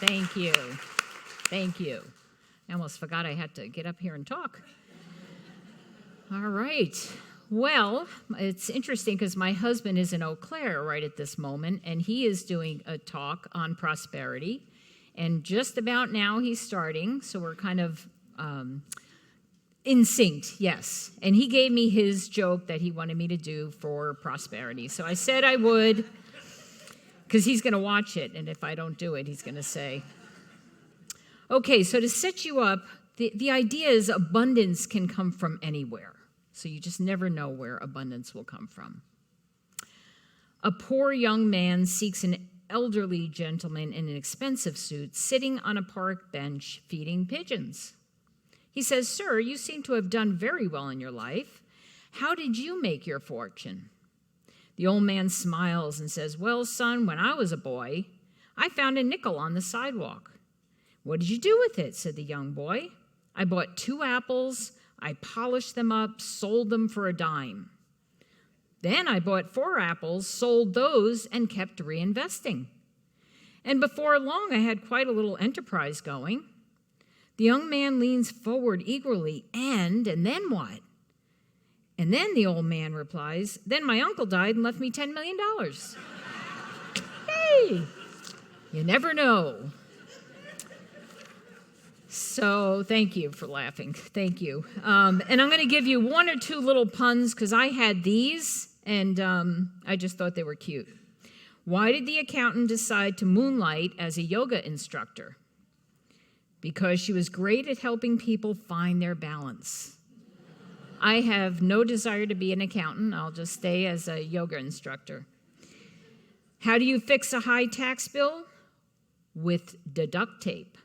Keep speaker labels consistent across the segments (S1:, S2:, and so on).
S1: Thank you. Thank you. I almost forgot I had to get up here and talk. All right. Well, it's interesting because my husband is in Eau Claire right at this moment, and he is doing a talk on prosperity. And just about now he's starting, so we're kind of in sync, yes. And he gave me his joke that he wanted me to do for prosperity. So I said I would, because he's going to watch it, and if I don't do it, he's going to say. Okay, so to set you up, the idea is abundance can come from anywhere. So you just never know where abundance will come from. A poor young man seeks an elderly gentleman in an expensive suit sitting on a park bench feeding pigeons. He says, "Sir, you seem to have done very well in your life. How did you make your fortune?" The old man smiles and says, "Well, son, when I was a boy, I found a nickel on the sidewalk." "What did you do with it?" said the young boy. "I bought 2 apples, I polished them up, sold them for a dime. Then I bought 4 apples, sold those, and kept reinvesting. And before long, I had quite a little enterprise going." The young man leans forward eagerly, and then what? And then the old man replies, "Then my uncle died and left me $10 million. Hey, you never know. So thank you for laughing. Thank you. And I'm going to give you 1 or 2 little puns because I had these and I just thought they were cute. Why did the accountant decide to moonlight as a yoga instructor? Because she was great at helping people find their balance. I have no desire to be an accountant. I'll just stay as a yoga instructor. How do you fix a high tax bill? With the duct tape.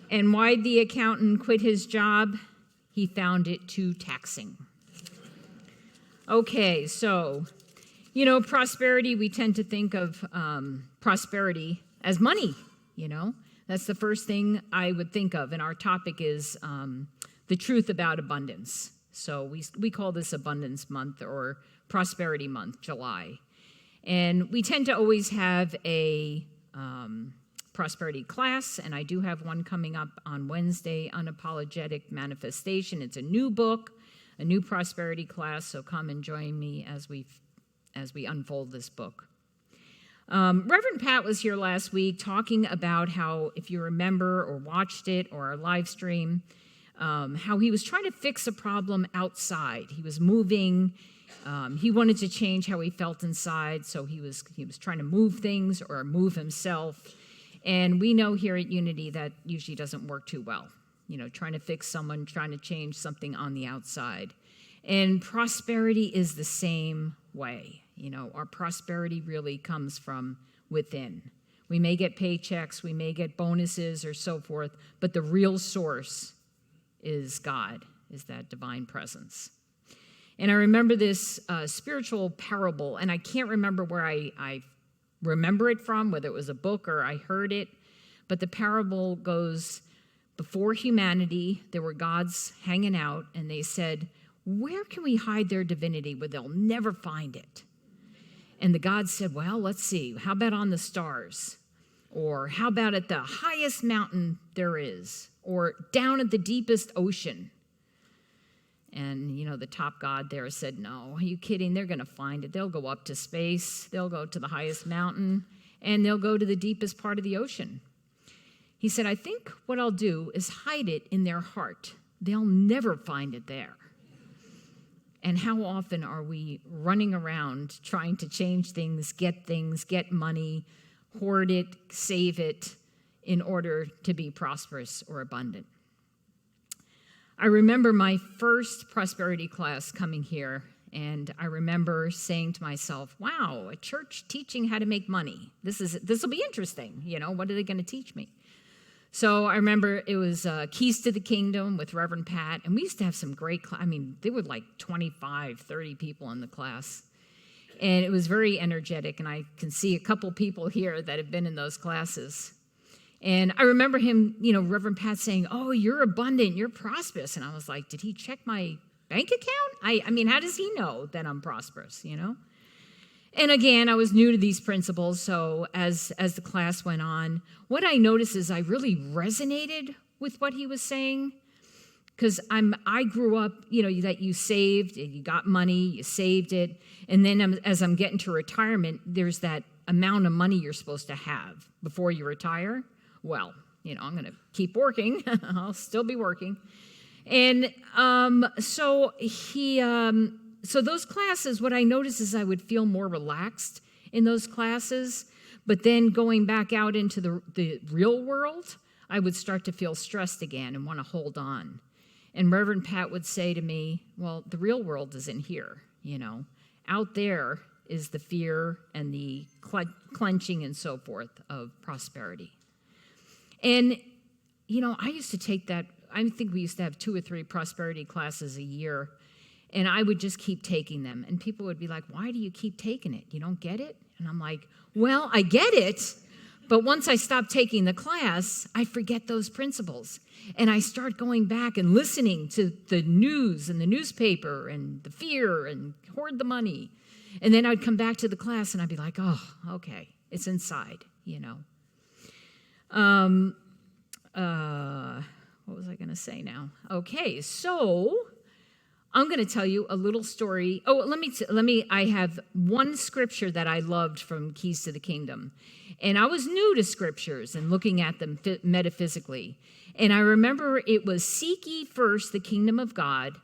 S1: And why'd the accountant quit his job? He found it too taxing. Okay, so, prosperity, we tend to think of prosperity as money, That's the first thing I would think of, and our topic is the truth about abundance. So we call this Abundance Month or Prosperity Month, July. And we tend to always have a prosperity class, and I do have one coming up on Wednesday, Unapologetic Manifestation. It's a new book, a new prosperity class, so come and join me as we unfold this book. Reverend Pat was here last week talking about how, if you remember or watched it or our live stream, how he was trying to fix a problem outside. He was moving. He wanted to change how he felt inside, so he was trying to move things or move himself. And we know here at Unity that usually doesn't work too well. Trying to fix someone, trying to change something on the outside. And prosperity is the same way. Our prosperity really comes from within. We may get paychecks, we may get bonuses or so forth, but the real source is God, is that divine presence. And I remember this spiritual parable, and I can't remember where I remember it from, whether it was a book or I heard it, but the parable goes, before humanity, there were gods hanging out, and they said, "Where can we hide their divinity where they'll never find it?" And the gods said, "Well, let's see. How about on the stars? Or how about at the highest mountain there is? Or down at the deepest ocean?" And, the top god there said, "No, are you kidding? They're going to find it. They'll go up to space. They'll go to the highest mountain, and they'll go to the deepest part of the ocean." He said, "I think what I'll do is hide it in their heart. They'll never find it there." And how often are we running around trying to change things, get money, hoard it, save it in order to be prosperous or abundant? I remember my first prosperity class coming here, and I remember saying to myself, wow, a church teaching how to make money. This will be interesting. What are they going to teach me? So I remember it was Keys to the Kingdom with Reverend Pat, and we used to have some great there were like 25, 30 people in the class. And it was very energetic, and I can see a couple people here that have been in those classes. And I remember him, Reverend Pat saying, "Oh, you're abundant, you're prosperous." And I was like, did he check my bank account? I mean, how does he know that I'm prosperous, And again, I was new to these principles, so as the class went on, what I noticed is I really resonated with what he was saying, because I grew up, that you saved, you got money, you saved it, and then as I'm getting to retirement, there's that amount of money you're supposed to have before you retire. Well, I'm going to keep working. I'll still be working. And so those classes, what I noticed is I would feel more relaxed in those classes, but then going back out into the real world, I would start to feel stressed again and want to hold on. And Reverend Pat would say to me, well, the real world is in here, Out there is the fear and the clenching and so forth of prosperity. And, I used to take that, I think we used to have 2 or 3 prosperity classes a year, and I would just keep taking them. And people would be like, why do you keep taking it? You don't get it? And I'm like, well, I get it, but once I stop taking the class, I forget those principles. And I start going back and listening to the news and the newspaper and the fear and hoard the money. And then I'd come back to the class and I'd be like, oh, okay, it's inside, What was I going to say now? Okay, so I'm going to tell you a little story. Oh, I have one scripture that I loved from Keys to the Kingdom. And I was new to scriptures and looking at them metaphysically. And I remember it was, seek ye first the kingdom of God,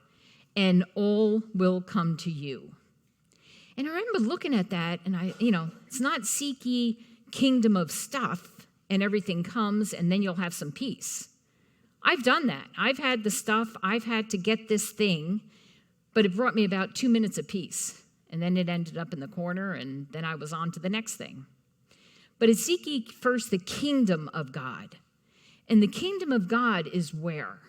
S1: and all will come to you. And I remember looking at that, and it's not seek ye kingdom of stuff, and everything comes, and then you'll have some peace. I've done that. I've had the stuff. I've had to get this thing, but it brought me about 2 minutes of peace. And then it ended up in the corner, and then I was on to the next thing. But it's seek ye first the kingdom of God. And the kingdom of God is where?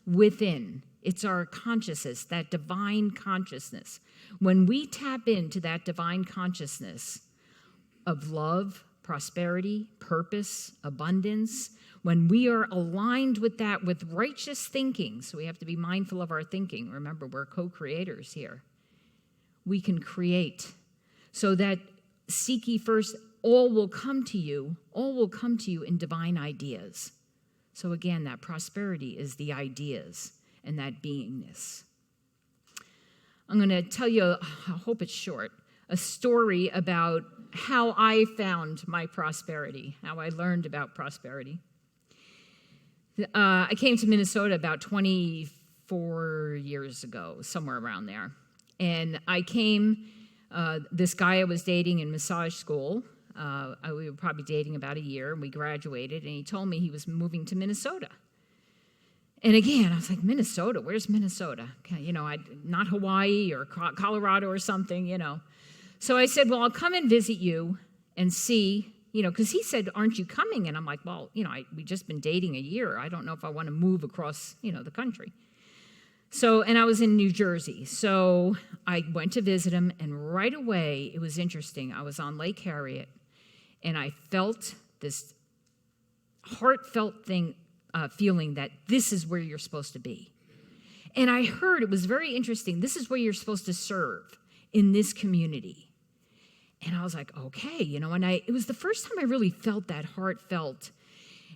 S1: Within. It's our consciousness, that divine consciousness. When we tap into that divine consciousness of love, prosperity, purpose, abundance, when we are aligned with that with righteous thinking, so we have to be mindful of our thinking. Remember, we're co-creators here. We can create. So that seek ye first, all will come to you in divine ideas. So again, that prosperity is the ideas and that beingness. I'm going to tell you, I hope it's short, a story about how I found my prosperity, how I learned about prosperity. I came to Minnesota about 24 years ago, somewhere around there. And I came, this guy I was dating in massage school, we were probably dating about a year, and we graduated, and he told me he was moving to Minnesota. And again, I was like, Minnesota? Where's Minnesota? Okay, not Hawaii or Colorado or something, So I said, well, I'll come and visit you and see, because he said, aren't you coming? And I'm like, well, we just been dating a year. I don't know if I want to move across, the country. So, and I was in New Jersey. So I went to visit him, and right away, it was interesting. I was on Lake Harriet, and I felt this heartfelt feeling that this is where you're supposed to be. And I heard, it was very interesting, this is where you're supposed to serve, in this community. And I was like, okay, and it was the first time I really felt that heartfelt.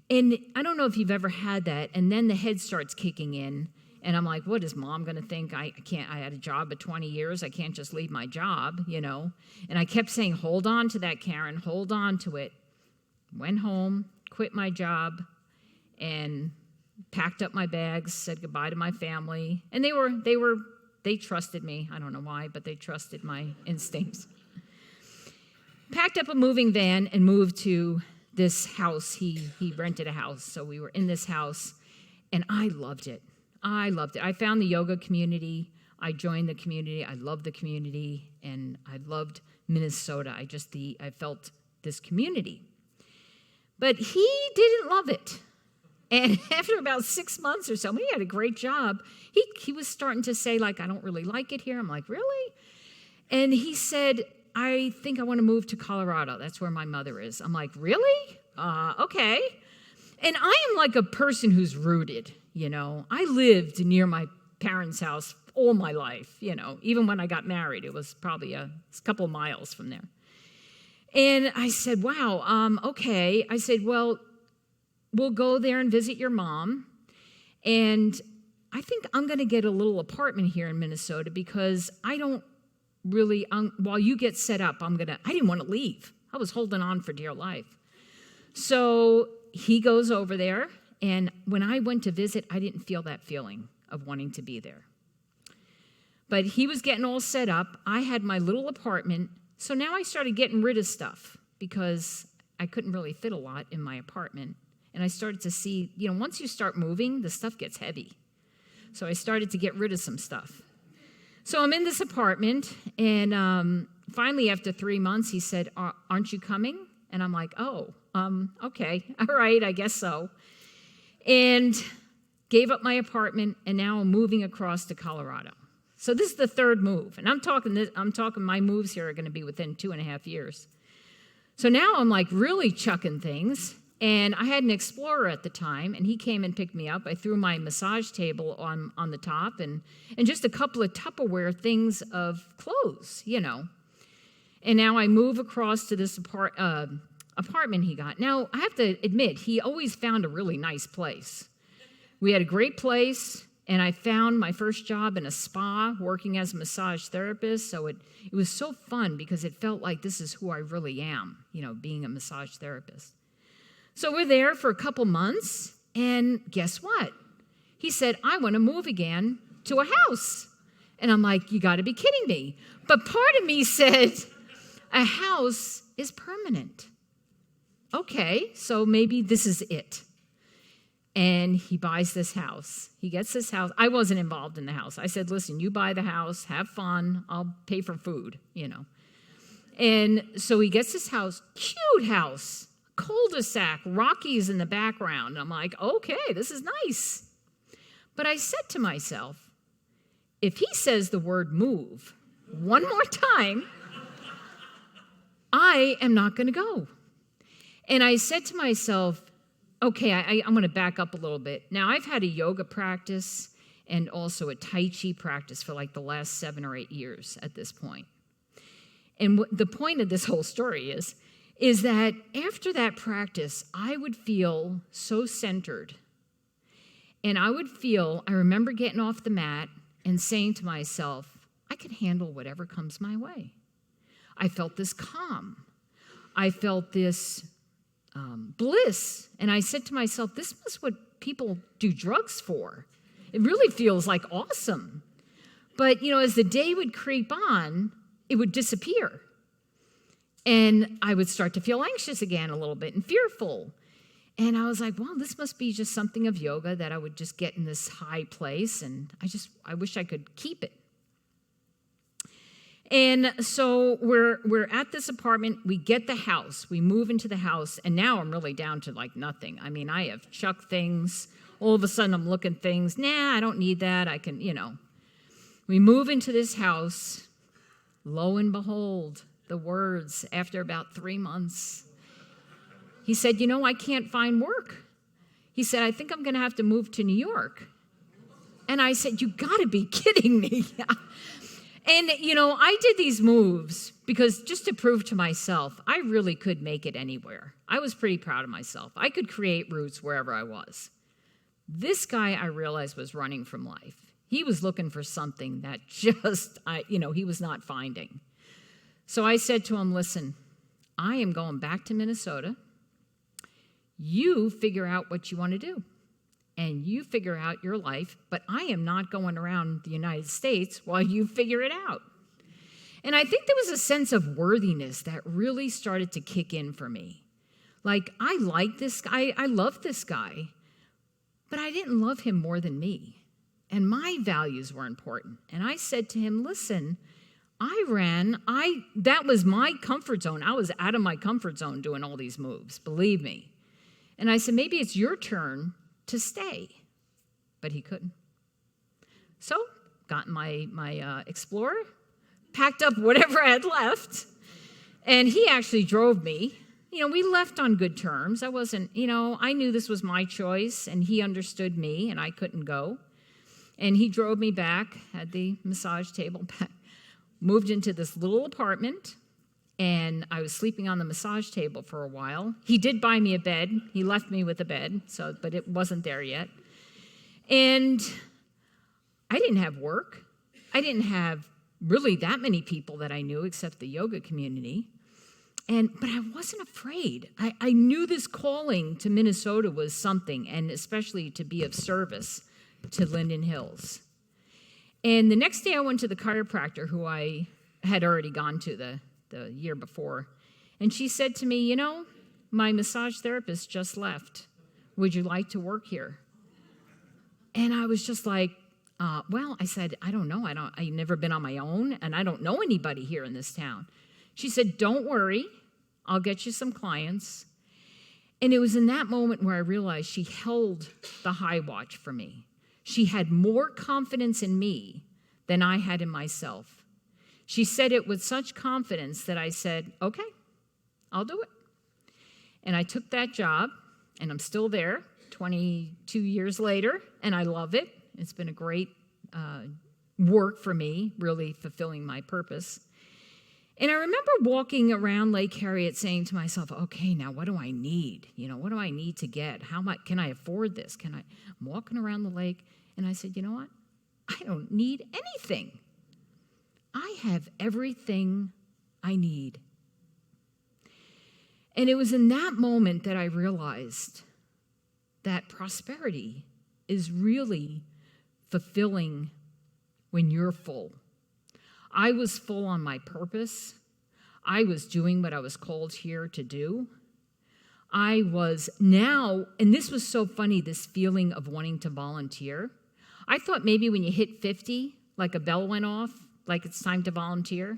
S1: And I don't know if you've ever had that, and then the head starts kicking in, and I'm like, what is mom going to think? I had a job at 20 years. I can't just leave my job, And I kept saying, hold on to that, Karen, hold on to it. Went home, quit my job, and packed up my bags, said goodbye to my family. And they trusted me. I don't know why, but they trusted my instincts. Packed up a moving van and moved to this house. He rented a house, so we were in this house, and I loved it. I found the yoga community. I joined the community. I loved the community, and I loved Minnesota. I felt this community. But he didn't love it. And after about 6 months or so, he had a great job. He was starting to say, I don't really like it here. I'm like, really? And he said, I think I want to move to Colorado. That's where my mother is. I'm like, really? Okay. And I am like a person who's rooted, I lived near my parents' house all my life, Even when I got married, it was probably a couple miles from there. And I said, wow, okay. I said, well, we'll go there and visit your mom. And I think I'm going to get a little apartment here in Minnesota because I don't really, while you get set up, I didn't want to leave. I was holding on for dear life. So he goes over there. And when I went to visit, I didn't feel that feeling of wanting to be there. But he was getting all set up. I had my little apartment. So now I started getting rid of stuff because I couldn't really fit a lot in my apartment. And I started to see, once you start moving, the stuff gets heavy. So I started to get rid of some stuff. So I'm in this apartment, and finally after 3 months, he said, aren't you coming? And I'm like, oh, okay, all right, I guess so. And gave up my apartment, and now I'm moving across to Colorado. So this is the third move, and I'm talking my moves here are going to be within 2.5 years. So now I'm like really chucking things. And I had an Explorer at the time, and he came and picked me up. I threw my massage table on the top and just a couple of Tupperware things of clothes, And now I move across to this apartment he got. Now, I have to admit, he always found a really nice place. We had a great place, and I found my first job in a spa working as a massage therapist. So it was so fun because it felt like this is who I really am, being a massage therapist. So we're there for a couple months, and guess what? He said, I want to move again to a house. And I'm like, you got to be kidding me. But part of me said, a house is permanent. Okay, so maybe this is it. And he buys this house. He gets this house. I wasn't involved in the house. I said, listen, you buy the house, have fun, I'll pay for food, And so he gets this house, cute house. Cul-de-sac, Rockies in the background. I'm like, okay, this is nice. But I said to myself, if he says the word move one more time, I am not going to go. And I said to myself, okay, I'm going to back up a little bit. Now, I've had a yoga practice and also a Tai Chi practice for like the last 7 or 8 years at this point. And the point of this whole story is that after that practice, I would feel so centered. And I remember getting off the mat and saying to myself, I can handle whatever comes my way. I felt this calm. I felt this bliss. And I said to myself, this is what people do drugs for. It really feels like awesome. But, as the day would creep on, it would disappear. And I would start to feel anxious again a little bit and fearful. And I was like, well, this must be just something of yoga that I would just get in this high place. And I wish I could keep it. And so we're at this apartment. We get the house. We move into the house. And now I'm really down to like nothing. I mean, I have chucked things. All of a sudden I'm looking things. Nah, I don't need that. I can, We move into this house. Lo and behold, the words after about 3 months. He said, I can't find work. He said, I think I'm going to have to move to New York. And I said, you got to be kidding me. And, I did these moves because just to prove to myself, I really could make it anywhere. I was pretty proud of myself. I could create roots wherever I was. This guy, I realized, was running from life. He was looking for something that he was not finding. So I said to him, listen, I am going back to Minnesota. You figure out what you want to do. And you figure out your life, but I am not going around the United States while you figure it out. And I think there was a sense of worthiness that really started to kick in for me. Like, I like this guy, I love this guy, but I didn't love him more than me. And my values were important. And I said to him, listen, that was my comfort zone. I was out of my comfort zone doing all these moves, believe me. And I said, maybe it's your turn to stay. But he couldn't. So, got my Explorer, packed up whatever I had left, and he actually drove me. We left on good terms. I wasn't, I knew this was my choice, and he understood me, and I couldn't go. And he drove me back, had the massage table back, moved into this little apartment, and I was sleeping on the massage table for a while. He did buy me a bed. He left me with a bed, but it wasn't there yet. And I didn't have work. I didn't have really that many people that I knew except the yoga community. But I wasn't afraid. I knew this calling to Minnesota was something, and especially to be of service to Linden Hills. And the next day I went to the chiropractor who I had already gone to the year before. And she said to me, my massage therapist just left. Would you like to work here? And I was just like, well, I said, I don't know. I've never been on my own, and I don't know anybody here in this town. She said, don't worry. I'll get you some clients. And it was in that moment where I realized she held the high watch for me. She had more confidence in me than I had in myself. She said it with such confidence that I said, okay, I'll do it. And I took that job, and I'm still there 22 years later, and I love it. It's been a great work for me, really fulfilling my purpose. And I remember walking around Lake Harriet saying to myself, okay, now what do I need? What do I need to get? How much can I afford this? I'm walking around the lake, and I said, you know what? I don't need anything. I have everything I need. And it was in that moment that I realized that prosperity is really fulfilling when you're full. I was full on my purpose. I was doing what I was called here to do. I was now, and this was so funny, this feeling of wanting to volunteer. I thought maybe when you hit 50, like a bell went off, like it's time to volunteer.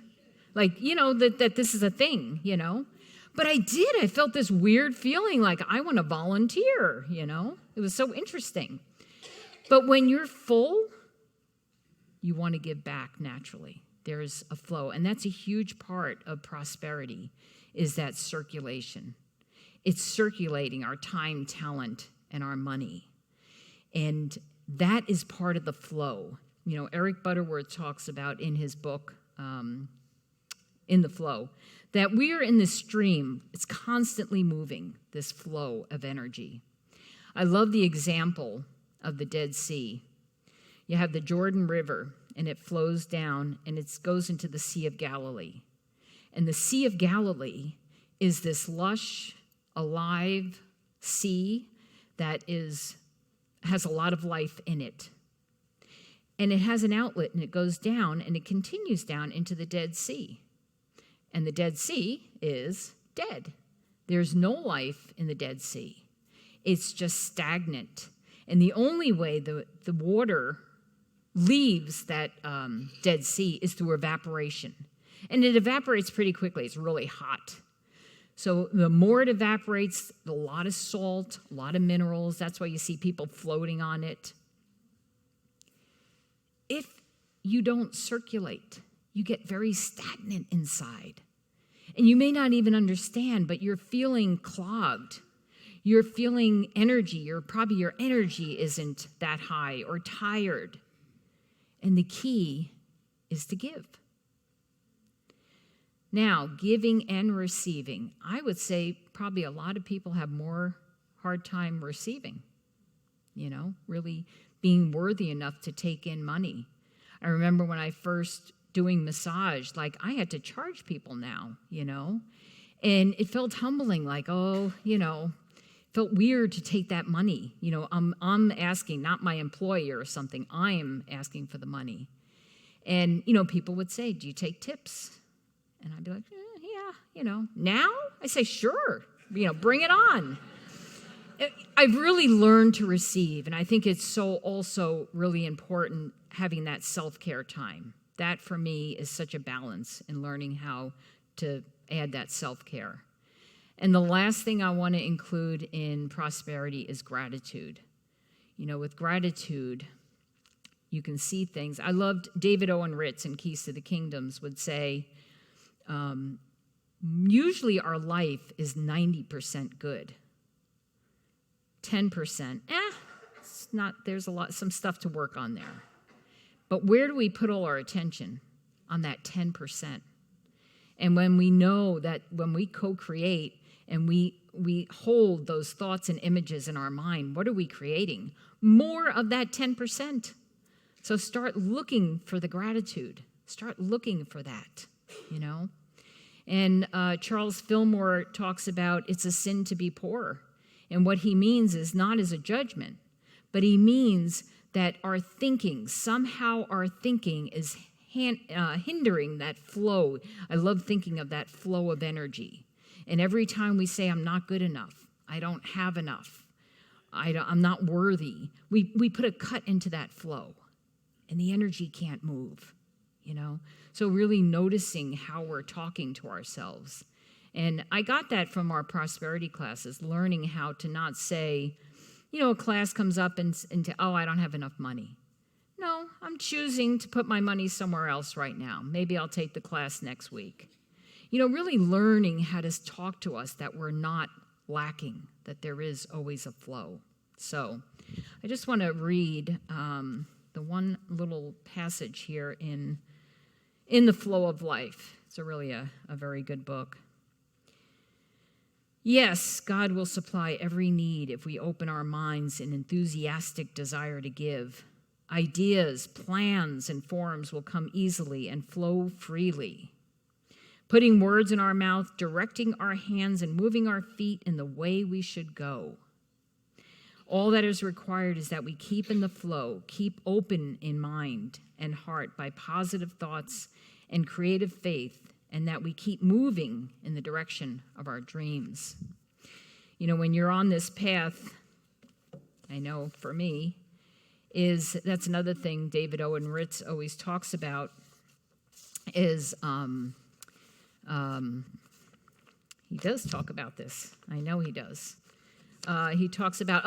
S1: Like, that this is a thing, But I did. I felt this weird feeling like I want to volunteer, It was so interesting. But when you're full, you want to give back naturally. There's a flow. And that's a huge part of prosperity, is that circulation. It's circulating our time, talent, and our money. And that is part of the flow. Eric Butterworth talks about in his book, In the Flow, that we are in this stream. It's constantly moving, this flow of energy. I love the example of the Dead Sea. You have the Jordan River, and it flows down, and it goes into the Sea of Galilee. And the Sea of Galilee is this lush, alive sea that has a lot of life in it. And it has an outlet, and it goes down, and it continues down into the Dead Sea. And the Dead Sea is dead. There's no life in the Dead Sea. It's just stagnant. And the only way the water leaves that Dead Sea is through evaporation. And it evaporates pretty quickly. It's really hot. So the more it evaporates, a lot of salt, a lot of minerals. That's why you see people floating on it. If you don't circulate, you get very stagnant inside. And you may not even understand, but you're feeling clogged. You're feeling energy. Your energy isn't that high or tired. And the key is to give. Now, giving and receiving. I would say probably a lot of people have more hard time receiving, really being worthy enough to take in money. I remember when I first doing massage, I had to charge people now, and it felt humbling, felt weird to take that money. I'm asking, not my employer or something, I am asking for the money. And, people would say, do you take tips? And I'd be like, yeah, Now I say, sure, bring it on. I've really learned to receive, and I think it's so also really important having that self-care time. That, for me, is such a balance in learning how to add that self-care. And the last thing I want to include in prosperity is gratitude. With gratitude, you can see things. I loved David Owen Ritz in Keys to the Kingdoms would say, usually our life is 90% good. 10%, it's not, there's some stuff to work on there. But where do we put all our attention? On that 10%. And when we know that when we co-create and we hold those thoughts and images in our mind, what are we creating? More of that 10%. So start looking for the gratitude. Start looking for that, And Charles Fillmore talks about it's a sin to be poor. And what he means is not as a judgment, but he means that somehow our thinking is hindering that flow. I love thinking of that flow of energy. And every time we say, I'm not good enough, I don't have enough, I'm not worthy, we put a cut into that flow. And the energy can't move, So really noticing how we're talking to ourselves. And I got that from our prosperity classes, learning how to not say, a class comes up and I don't have enough money. No, I'm choosing to put my money somewhere else right now. Maybe I'll take the class next week. Really learning how to talk to us that we're not lacking, that there is always a flow. So I just want to read the one little passage here in The Flow of Life. It's really a very good book. Yes, God will supply every need if we open our minds in enthusiastic desire to give. Ideas, plans, and forms will come easily and flow freely. Putting words in our mouth, directing our hands, and moving our feet in the way we should go. All that is required is that we keep in the flow, keep open in mind and heart by positive thoughts and creative faith, and that we keep moving in the direction of our dreams. When you're on this path, I know for me, that's another thing David Owen Ritz always talks about is he does talk about this. I know he does. He talks about,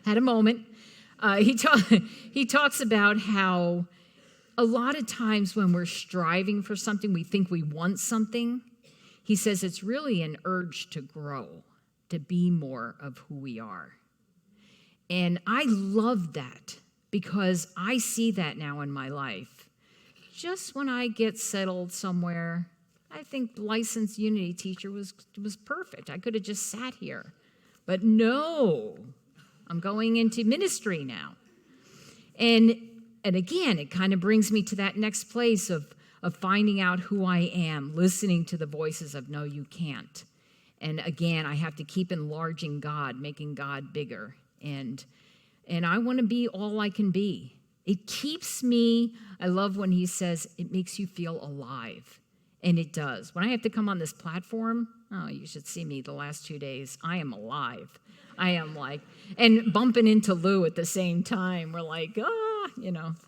S1: had a moment. He talks about how a lot of times when we're striving for something, we think we want something. He says it's really an urge to grow, to be more of who we are. And I love that because I see that now in my life. Just when I get settled somewhere, I think licensed Unity teacher was perfect. I could have just sat here. But no, I'm going into ministry now. And again, it kind of brings me to that next place of finding out who I am, listening to the voices of no, you can't. And again, I have to keep enlarging God, making God bigger. And I want to be all I can be. It keeps me, I love when he says, it makes you feel alive. And it does. When I have to come on this platform, you should see me the last 2 days. I am alive. I am and bumping into Lou at the same time. We're like,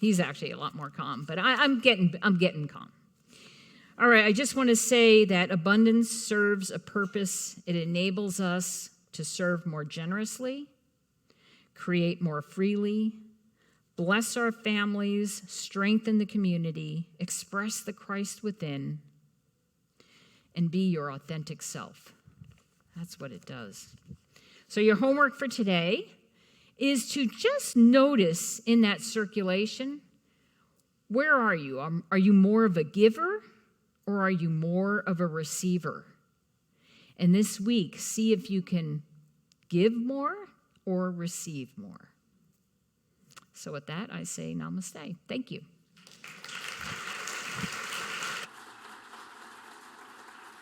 S1: he's actually a lot more calm, but I'm getting calm. All right, I just want to say that abundance serves a purpose. It enables us to serve more generously, create more freely, bless our families, strengthen the community, express the Christ within, and be your authentic self. That's what it does. So your homework for today is to just notice in that circulation, where are you? Are you more of a giver or are you more of a receiver? And this week, see if you can give more or receive more. So with that, I say namaste. Thank you.